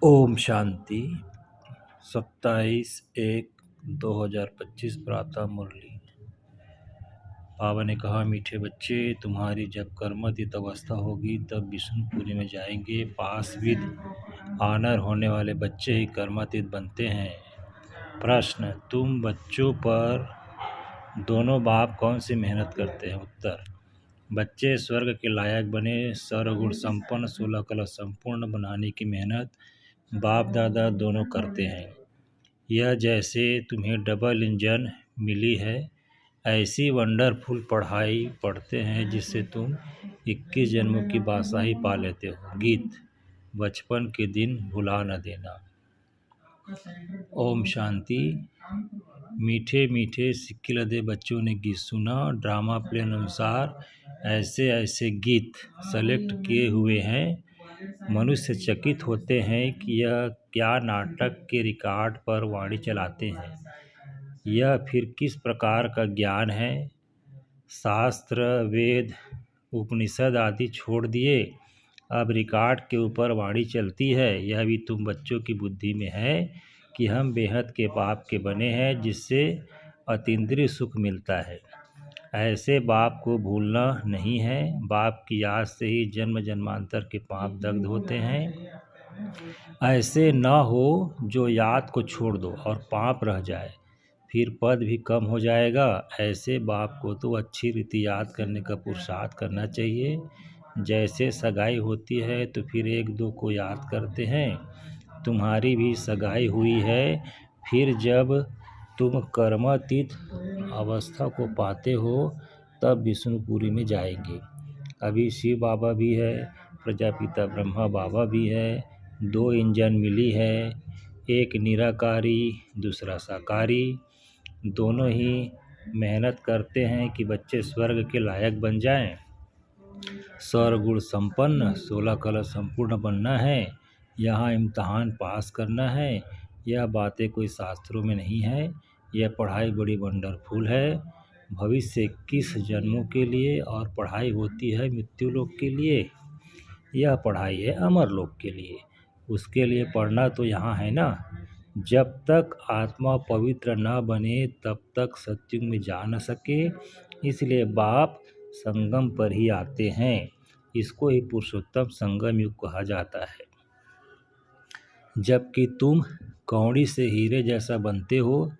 ओम शांति। 27/1/2025 प्रातः मुरली। बाबा ने कहा, मीठे बच्चे, तुम्हारी जब कर्मातीत अवस्था होगी तब विष्णुपुरी में जाएंगे। पास विद ऑनर होने वाले बच्चे ही कर्मातीत बनते हैं। प्रश्न, तुम बच्चों पर दोनों बाप कौन सी मेहनत करते हैं? उत्तर, बच्चे स्वर्ग के लायक बने, सर्वगुण संपन्न 16 कला संपूर्ण बनाने की मेहनत बाप दादा दोनों करते हैं। यह जैसे तुम्हें डबल इंजन मिली है, ऐसी वंडरफुल पढ़ाई पढ़ते हैं जिससे तुम 21 जन्मों की बादशाही पा लेते हो। गीत, बचपन के दिन भुला न देना। ओम शांति। मीठे मीठे सिक्के लदे बच्चों ने गीत सुना। ड्रामा प्लान अनुसार ऐसे ऐसे गीत सेलेक्ट किए हुए हैं। मनुष्य चकित होते हैं कि यह क्या नाटक के रिकॉर्ड पर वाणी चलाते हैं। यह फिर किस प्रकार का ज्ञान है? शास्त्र, वेद, उपनिषद आदि छोड़ दिए, अब रिकॉर्ड के ऊपर वाणी चलती है। यह भी तुम बच्चों की बुद्धि में है कि हम बेहद के पाप के बने हैं, जिससे अतीन्द्रिय सुख मिलता है। ऐसे बाप को भूलना नहीं है। बाप की याद से ही जन्म जन्मांतर के पाप दग्ध होते हैं। ऐसे न हो जो याद को छोड़ दो और पाप रह जाए, फिर पद भी कम हो जाएगा। ऐसे बाप को तो अच्छी रीति याद करने का पुरुषार्थ करना चाहिए। जैसे सगाई होती है तो फिर एक दो को याद करते हैं। तुम्हारी भी सगाई हुई है। फिर जब तुम कर्मातीत अवस्था को पाते हो तब विष्णुपुरी में जाएंगे। अभी शिव बाबा भी है, प्रजापिता ब्रह्मा बाबा भी है। 2 इंजन मिली है, एक निराकारी दूसरा साकारी। दोनों ही मेहनत करते हैं कि बच्चे स्वर्ग के लायक बन जाएं। सर्वगुण संपन्न 16 कला संपूर्ण बनना है। यहाँ इम्तहान पास करना है। यह बातें कोई शास्त्रों में नहीं है। यह पढ़ाई बड़ी वंडरफुल है। भविष्य 21 जन्मों के लिए, और पढ़ाई होती है मृत्यु लोक के लिए। यह पढ़ाई है अमर लोक के लिए। उसके लिए पढ़ना तो यहाँ है ना। जब तक आत्मा पवित्र न बने तब तक सत्युग में जा न सके, इसलिए बाप संगम पर ही आते हैं। इसको ही पुरुषोत्तम संगम युग कहा जाता है। जबकि तुम कौड़ी से हीरे जैसा बनते हो,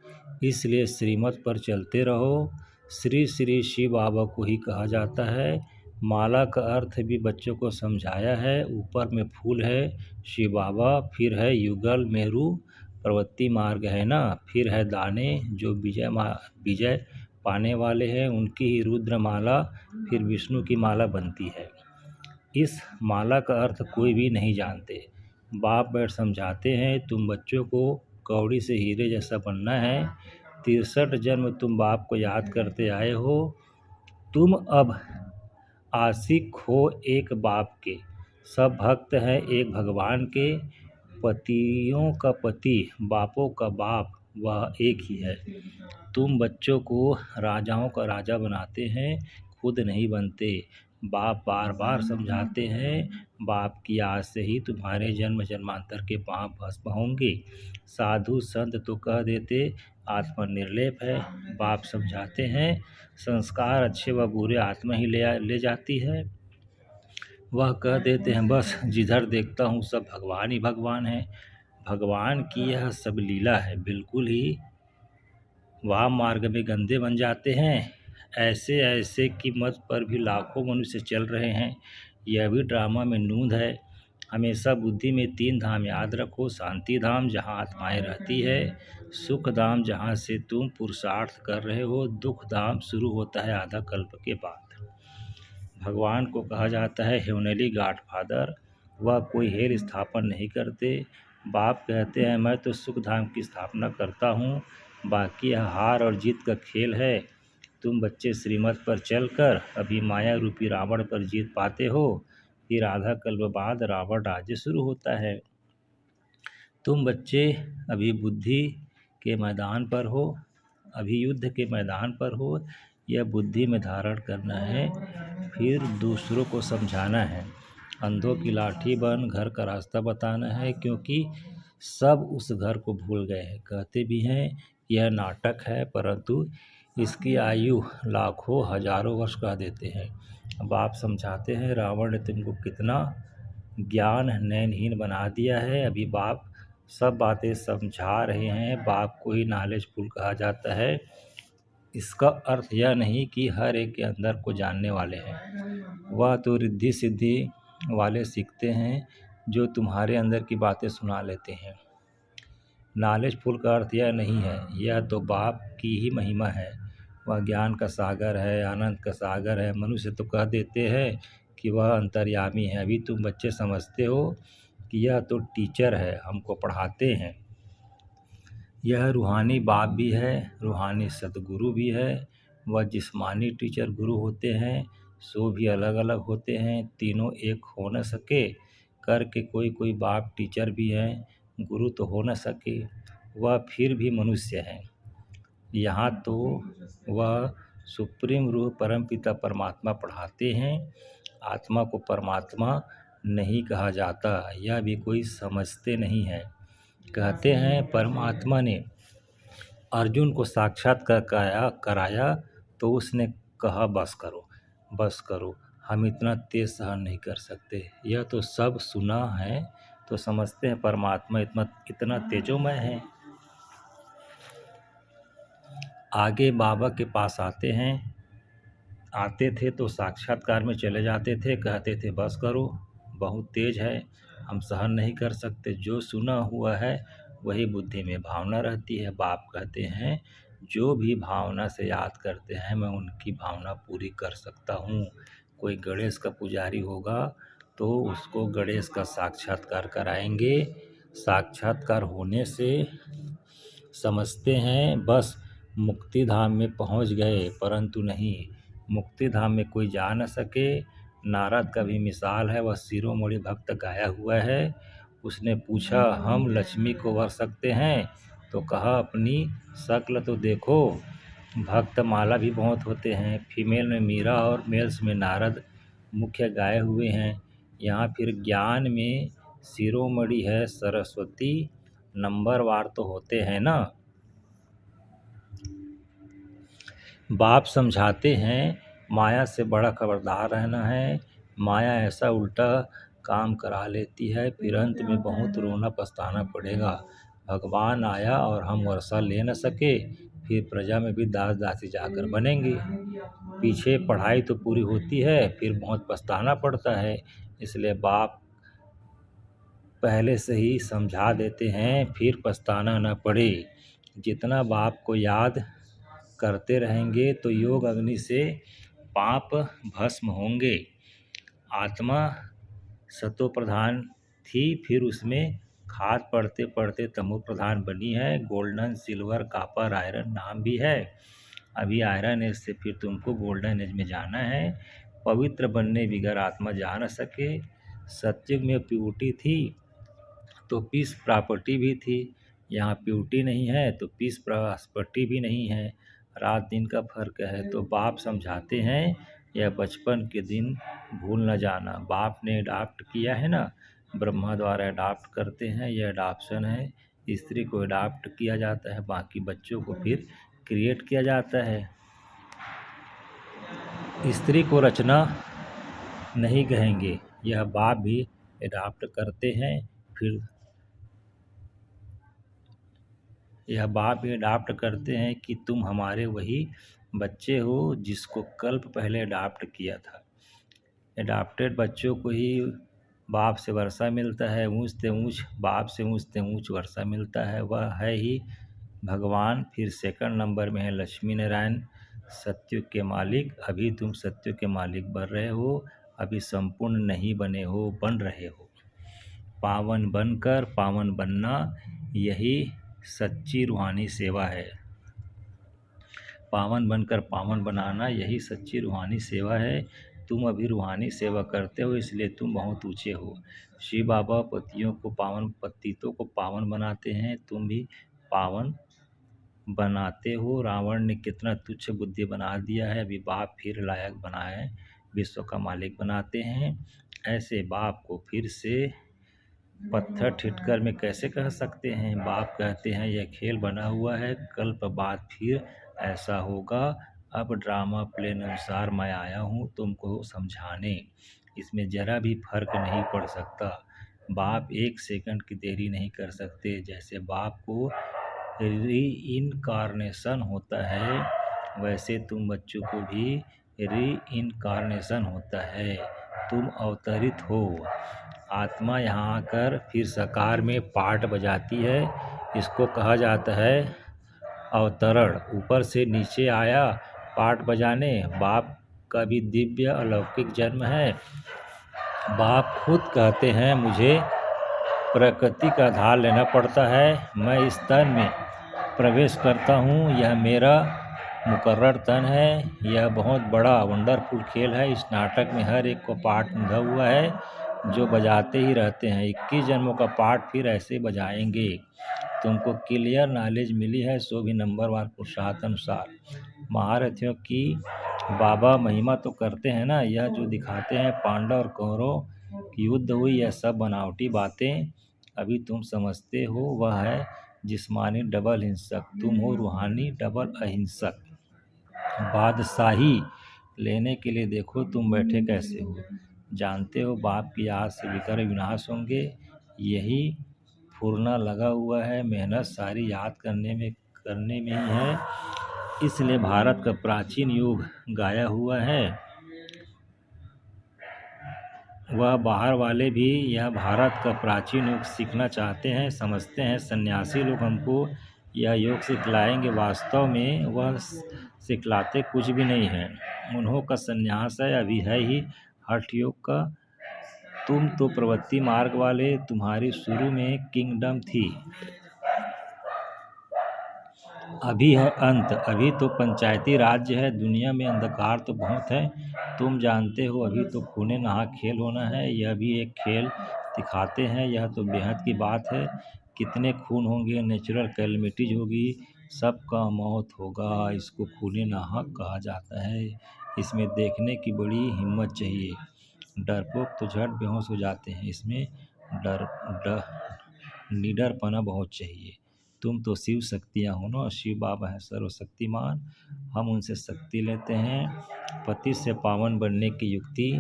इसलिए श्रीमत पर चलते रहो। श्री श्री शिव बाबा को ही कहा जाता है। माला का अर्थ भी बच्चों को समझाया है। ऊपर में फूल है शिव बाबा, फिर है युगल मेरू प्रवृत्ति मार्ग है ना, फिर है दाने जो विजय पाने वाले हैं, उनकी ही रुद्र माला, फिर विष्णु की माला बनती है। इस माला का अर्थ कोई भी नहीं जानते। बाप बैठ समझाते हैं। तुम बच्चों को कौड़ी से हीरे जैसा बनना है। 63 जन्म तुम बाप को याद करते आए हो। तुम अब आशिक हो एक बाप के, सब भक्त हैं एक भगवान के। पतियों का पति, बापों का बाप, वह एक ही है। तुम बच्चों को राजाओं का राजा बनाते हैं, खुद नहीं बनते। बाप बार बार समझाते हैं, बाप की याद से ही तुम्हारे जन्म जन्मांतर के पाप भस्म होंगे। साधु संत तो कह देते आत्मा निर्लेप है। बाप समझाते हैं, संस्कार अच्छे व बुरे आत्मा ही ले जाती है। वह कह देते हैं बस जिधर देखता हूँ सब भगवान ही भगवान है। भगवान की यह सब लीला है। बिल्कुल ही वाम मार्ग में गंदे बन जाते हैं। ऐसे ऐसे की मत पर भी लाखों मनुष्य चल रहे हैं। यह भी ड्रामा में नूंद है। हमेशा बुद्धि में 3 धाम याद रखो। शांति धाम जहाँ आत्माएं रहती है, सुख धाम जहाँ से तुम पुरुषार्थ कर रहे हो, दुख धाम शुरू होता है आधा कल्प के बाद। भगवान को कहा जाता है हेवनली गॉडफादर। वह कोई हेल स्थापन नहीं करते। बाप कहते हैं मैं तो सुख धाम की स्थापना करता हूँ, बाकी यह हार और जीत का खेल है। तुम बच्चे श्रीमत पर चलकर अभी माया रूपी रावण पर जीत पाते हो, फिर आधा कल्प बाद रावण राज्य शुरू होता है। तुम बच्चे अभी बुद्धि के मैदान पर हो, अभी युद्ध के मैदान पर हो। यह बुद्धि में धारण करना है, फिर दूसरों को समझाना है। अंधों की लाठी बन घर का रास्ता बताना है, क्योंकि सब उस घर को भूल गए हैं। कहते भी हैं यह नाटक है, परंतु इसकी आयु लाखों हजारों वर्ष कह देते हैं। अब आप समझाते हैं रावण ने तुमको कितना ज्ञान नयनहीन बना दिया है। अभी बाप सब बातें समझा रहे हैं। बाप को ही नॉलेजफुल कहा जाता है। इसका अर्थ यह नहीं कि हर एक के अंदर को जानने वाले हैं। वह तो रिद्धि सिद्धि वाले सीखते हैं जो तुम्हारे अंदर की बातें सुना लेते हैं। नॉलेजफुल का अर्थ यह नहीं है। यह तो बाप की ही महिमा है। वह ज्ञान का सागर है, आनंद का सागर है। मनुष्य तो कह देते हैं कि वह अंतर्यामी है। अभी तुम बच्चे समझते हो कि यह तो टीचर है, हमको पढ़ाते हैं। यह रूहानी बाप भी है, रूहानी सदगुरु भी है। वह जिस्मानी टीचर गुरु होते हैं, सो भी अलग अलग होते हैं। तीनों एक हो न सके करके कोई कोई बाप टीचर भी हैं, गुरु तो हो न सके। वह फिर भी मनुष्य है। यहाँ तो वह सुप्रीम रूह परमपिता परमात्मा पढ़ाते हैं। आत्मा को परमात्मा नहीं कहा जाता, यह भी कोई समझते नहीं है। कहते हैं परमात्मा ने अर्जुन को साक्षात्कार कराया तो उसने कहा बस करो, बस करो, हम इतना तेज सहन नहीं कर सकते। यह तो सब सुना है तो समझते हैं परमात्मा इतना इतना तेजोमय है। आगे बाबा के पास आते थे तो साक्षात्कार में चले जाते थे, कहते थे बस करो, बहुत तेज है, हम सहन नहीं कर सकते। जो सुना हुआ है वही बुद्धि में भावना रहती है। बाप कहते हैं जो भी भावना से याद करते हैं मैं उनकी भावना पूरी कर सकता हूँ। कोई गणेश का पुजारी होगा तो उसको गणेश का साक्षात्कार कराएंगे। साक्षात्कार होने से समझते हैं बस मुक्ति धाम में पहुंच गए, परंतु नहीं, मुक्ति धाम में कोई जा न सके। नारद का भी मिसाल है, वह शिरोमणि भक्त गाया हुआ है। उसने पूछा हम लक्ष्मी को वर सकते हैं, तो कहा अपनी शक्ल तो देखो। भक्त माला भी बहुत होते हैं, फीमेल में मीरा और मेल्स में नारद मुख्य गाए हुए हैं। यहाँ फिर ज्ञान में शिरोमणि है सरस्वती, नंबरवार तो होते हैं ना। बाप समझाते हैं माया से बड़ा खबरदार रहना है। माया ऐसा उल्टा काम करा लेती है, फिर अंत में बहुत रोना पछताना पड़ेगा। भगवान आया और हम वर्षा ले न सके, फिर प्रजा में भी दास दासी जाकर बनेंगे। पीछे पढ़ाई तो पूरी होती है, फिर बहुत पछताना पड़ता है। इसलिए बाप पहले से ही समझा देते हैं, फिर पछताना न पड़े। जितना बाप को याद करते रहेंगे तो योग अग्नि से पाप भस्म होंगे। आत्मा सतो प्रधान थी, फिर उसमें खाद पड़ते पड़ते तमो प्रधान बनी है। गोल्डन, सिल्वर, कॉपर, आयरन नाम भी है। अभी आयरन एज से फिर तुमको गोल्डन एज में जाना है। पवित्र बनने बिगर आत्मा जा न सके। सत्युग में प्यूरिटी थी तो पीस प्रॉपर्टी भी थी, यहाँ प्यूरिटी नहीं है तो पीस प्रॉपर्टी भी नहीं है। रात दिन का फर्क है। तो बाप समझाते हैं यह बचपन के दिन भूल न जाना। बाप ने अडॉप्ट किया है ना, ब्रह्मा द्वारा अडॉप्ट करते हैं, यह अडॉप्शन है। स्त्री को अडॉप्ट किया जाता है, बाकी बच्चों को फिर क्रिएट किया जाता है। स्त्री को रचना नहीं कहेंगे, यह बाप भी अडॉप्ट करते हैं। फिर यह बाप भी अडॉप्ट करते हैं कि तुम हमारे वही बच्चे हो जिसको कल्प पहले अडॉप्ट किया था। अडॉप्टेड बच्चों को ही बाप से वर्षा मिलता है, ऊँचते ऊँच बाप से ऊँचते ऊँच वर्षा मिलता है। वह है ही भगवान। फिर सेकंड नंबर में है लक्ष्मी नारायण, सत्युग के मालिक। अभी तुम सत्युग के मालिक बन रहे हो, अभी संपूर्ण नहीं बने हो, बन रहे हो। पावन बनकर पावन बनना, यही सच्ची रूहानी सेवा है। पावन बनकर पावन बनाना, यही सच्ची रूहानी सेवा है। तुम अभी रूहानी सेवा करते हो, इसलिए तुम बहुत ऊंचे हो। शिव बाबा पतितों को पावन बनाते हैं, तुम भी पावन बनाते हो। रावण ने कितना तुच्छ बुद्धि बना दिया है, अभी बाप फिर लायक बनाए, विश्व का मालिक बनाते हैं। ऐसे बाप को फिर से पत्थर ठिठकर में कैसे कह सकते हैं। बाप कहते हैं यह खेल बना हुआ है, कल्प बाद फिर ऐसा होगा। अब ड्रामा प्लेन अनुसार मैं आया हूँ तुमको समझाने, इसमें जरा भी फर्क नहीं पड़ सकता। बाप एक सेकंड की देरी नहीं कर सकते। जैसे बाप को री इनकारनेशन होता है, वैसे तुम बच्चों को भी री इनकारनेशन होता है। तुम अवतरित हो। आत्मा यहाँ आकर फिर साकार में पार्ट बजाती है, इसको कहा जाता है अवतरण। ऊपर से नीचे आया पार्ट बजाने। बाप का भी दिव्य अलौकिक जन्म है। बाप खुद कहते हैं मुझे प्रकृति का आधार लेना पड़ता है। मैं इस तन में प्रवेश करता हूँ, यह मेरा मुकर्रर तन है। यह बहुत बड़ा वंडरफुल खेल है। इस नाटक में हर एक को पार्ट निभा हुआ है, जो बजाते ही रहते हैं। 21 जन्मों का पार्ट फिर ऐसे बजाएंगे। तुमको क्लियर नॉलेज मिली है, सो भी नंबरवार पुरुषार्थ अनुसार। महारथियों की बाबा महिमा तो करते हैं ना, यह जो दिखाते हैं पांडव और कौरव की युद्ध हुई, यह सब बनावटी बातें। अभी तुम समझते हो वह है जिस्मानी डबल हिंसक, तुम हो रूहानी डबल अहिंसक। बादशाही लेने के लिए देखो तुम बैठे कैसे हो। जानते हो बाप की याद से विकर विनाश होंगे। यही फुरना लगा हुआ है, मेहनत सारी याद करने में ही है। इसलिए भारत का प्राचीन युग गाया हुआ है। वह बाहर वाले भी यह भारत का प्राचीन योग सीखना चाहते हैं। समझते हैं सन्यासी लोग हमको यह योग सिखलाएंगे, वास्तव में वह सिखलाते कुछ भी नहीं है। उन्हों का सन्यास है, अभी है ही हठ योग का। तुम तो प्रवृत्ति मार्ग वाले, तुम्हारी शुरू में किंगडम थी, अभी है अंत। अभी तो पंचायती राज्य है। दुनिया में अंधकार तो बहुत है, तुम जानते हो। अभी तो खूने नहा खेल होना है, यह भी एक खेल दिखाते हैं। यह तो बेहद की बात है। कितने खून होंगे, नेचुरल कैलमिटीज होगी, सबका मौत होगा। इसको खूने नहा कहा जाता है। इसमें देखने की बड़ी हिम्मत चाहिए। डरपोक तो झट बेहोश हो जाते हैं, इसमें निडरपना बहुत चाहिए। तुम तो शिव शक्तियाँ हो ना, शिव बाबा हैं सर्वशक्तिमान, हम उनसे शक्ति लेते हैं। पति से पावन बनने की युक्ति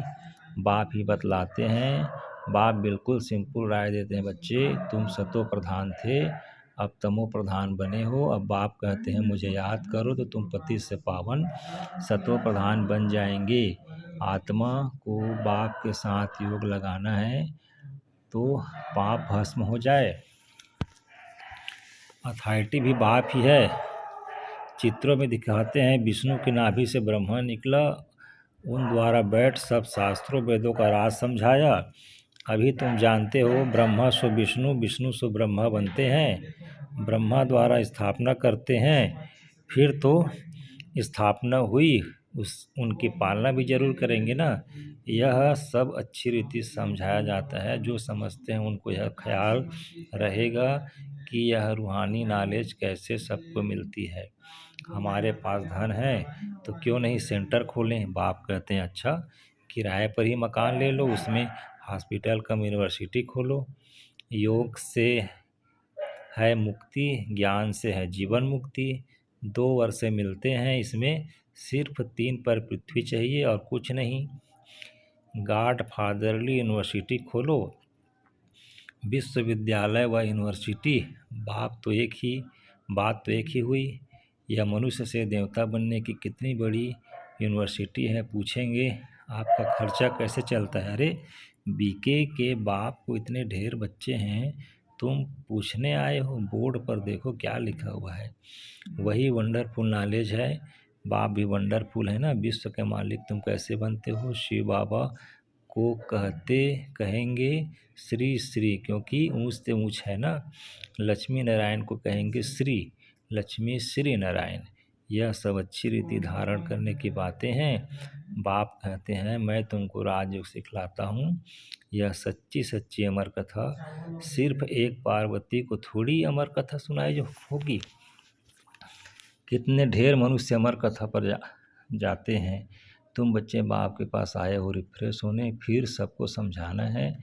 बाप ही बतलाते हैं। बाप बिल्कुल सिंपल राय देते हैं, बच्चे तुम सतो प्रधान थे, अब तमो प्रधान बने हो। अब बाप कहते हैं मुझे याद करो तो तुम पति से पावन सतो प्रधान बन जाएंगे। आत्मा को बाप के साथ योग लगाना है तो पाप भस्म हो जाए। अथॉरिटी भी बाप ही है। चित्रों में दिखाते हैं विष्णु की नाभि से ब्रह्मा निकला, उन द्वारा बैठ सब शास्त्रों वेदों का राज समझाया। अभी तुम जानते हो ब्रह्मा सो विष्णु, विष्णु सो ब्रह्मा बनते हैं। ब्रह्मा द्वारा स्थापना करते हैं, फिर तो स्थापना हुई, उनकी पालना भी जरूर करेंगे ना। यह सब अच्छी रीति समझाया जाता है। जो समझते हैं उनको यह ख्याल रहेगा कि यह रूहानी नॉलेज कैसे सबको मिलती है। हमारे पास धन है तो क्यों नहीं सेंटर खोलें। बाप कहते हैं अच्छा किराए पर ही मकान ले लो, उसमें हॉस्पिटल कम यूनिवर्सिटी खोलो। योग से है मुक्ति, ज्ञान से है जीवन मुक्ति। 2 वर्ष मिलते हैं इसमें, सिर्फ 3 पर पृथ्वी चाहिए और कुछ नहीं। गॉड फादरली यूनिवर्सिटी खोलो, विश्वविद्यालय व यूनिवर्सिटी। बात तो एक ही हुई। यह मनुष्य से देवता बनने की कितनी बड़ी यूनिवर्सिटी है। पूछेंगे आपका खर्चा कैसे चलता है। अरे बीके के बाप को इतने ढेर बच्चे हैं, तुम पूछने आए हो। बोर्ड पर देखो क्या लिखा हुआ है, वही वंडरफुल नॉलेज है। बाप भी वंडरफुल है ना। विश्व के मालिक तुम कैसे बनते हो। शिव बाबा को कहेंगे श्री श्री, क्योंकि ऊँच से ऊँच है ना। लक्ष्मी नारायण को कहेंगे श्री, लक्ष्मी श्री नारायण। यह सब अच्छी रीति धारण करने की बातें हैं। बाप कहते हैं मैं तुमको राजयोग सिखलाता हूँ। यह सच्ची सच्ची अमर कथा, सिर्फ एक पार्वती को थोड़ी अमर कथा सुनाई जो होगी। कितने ढेर मनुष्य अमर कथा पर जाते हैं। तुम बच्चे बाप के पास आए हो रिफ्रेश होने, फिर सबको समझाना है,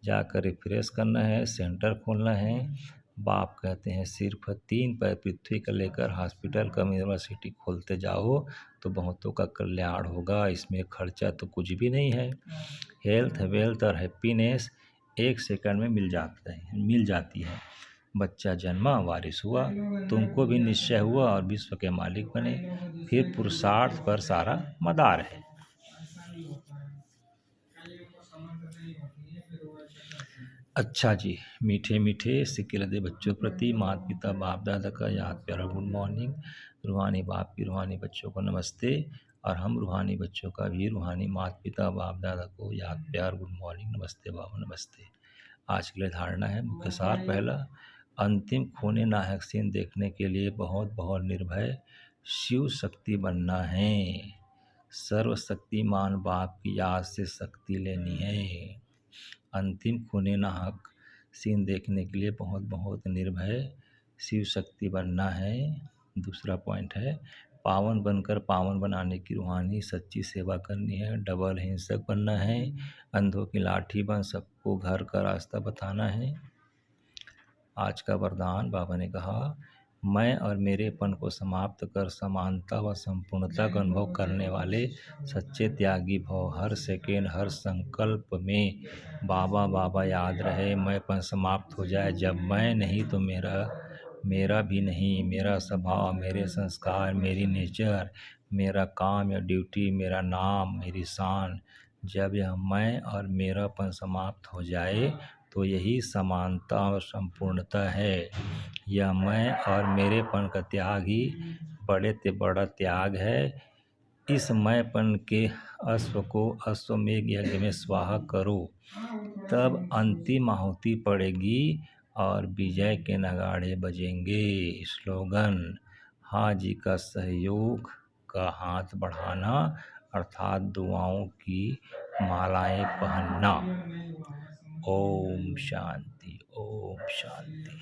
जाकर रिफ्रेश करना है, सेंटर खोलना है। बाप कहते हैं सिर्फ 3 पैर पृथ्वी का लेकर हॉस्पिटल कम यूनिवर्सिटी खोलते जाओ तो बहुतों का कल्याण होगा, इसमें खर्चा तो कुछ भी नहीं है। हेल्थ, वेल्थ और हैप्पीनेस 1 सेकंड में मिल जाती है। बच्चा जन्मा, वारिस हुआ, तुमको भी निश्चय हुआ और विश्व के मालिक बने, फिर पुरुषार्थ पर सारा मदार है। अच्छा जी, मीठे मीठे सिक्के लदे बच्चों के प्रति माता पिता बाप दादा का याद प्यारा गुड मॉर्निंग। रूहानी बाप की रूहानी बच्चों को नमस्ते, और हम रूहानी बच्चों का भी रूहानी माता पिता बाप दादा को याद प्यार गुड मॉर्निंग, नमस्ते बाबा नमस्ते। आज के लिए धारणा है मुख्य सार। पहला, अंतिम खूनी नाहक सीन देखने के लिए बहुत बहुत निर्भय शिव शक्ति बनना है। सर्वशक्तिमान बाप की याद से शक्ति लेनी है। अंतिम खूनी नाहक सीन देखने के लिए बहुत बहुत निर्भय शिव शक्ति बनना है। दूसरा पॉइंट है, पावन बनकर पावन बनाने की रूहानी सच्ची सेवा करनी है। डबल हिंसक बनना है, अंधों की लाठी बन सबको घर का रास्ता बताना है। आज का वरदान, बाबा ने कहा, मैं और मेरेपन को समाप्त कर समानता व संपूर्णता का अनुभव करने वाले सच्चे त्यागी भव। हर सेकेंड हर संकल्प में बाबा बाबा याद रहे। मैंपन समाप्त हो जाए। जब मैं नहीं तो मेरा भी नहीं, मेरा स्वभाव, मेरे संस्कार, मेरी नेचर, मेरा काम या ड्यूटी, मेरा नाम, मेरी शान, जब यह मैं और मेरापन समाप्त हो जाए तो यही समानता और संपूर्णता है। यह मैं और मेरेपन का त्याग ही बड़े से बड़ा त्याग है। इस मैंपन के अश्व को अश्वमेघ यज्ञ में स्वाहा करो, तब अंतिम आहुति पड़ेगी और विजय के नगाड़े बजेंगे। स्लोगन, हाजी का सहयोग का हाथ बढ़ाना, अर्थात दुआओं की मालाएं पहनना। ओम शांति, ओम शांति।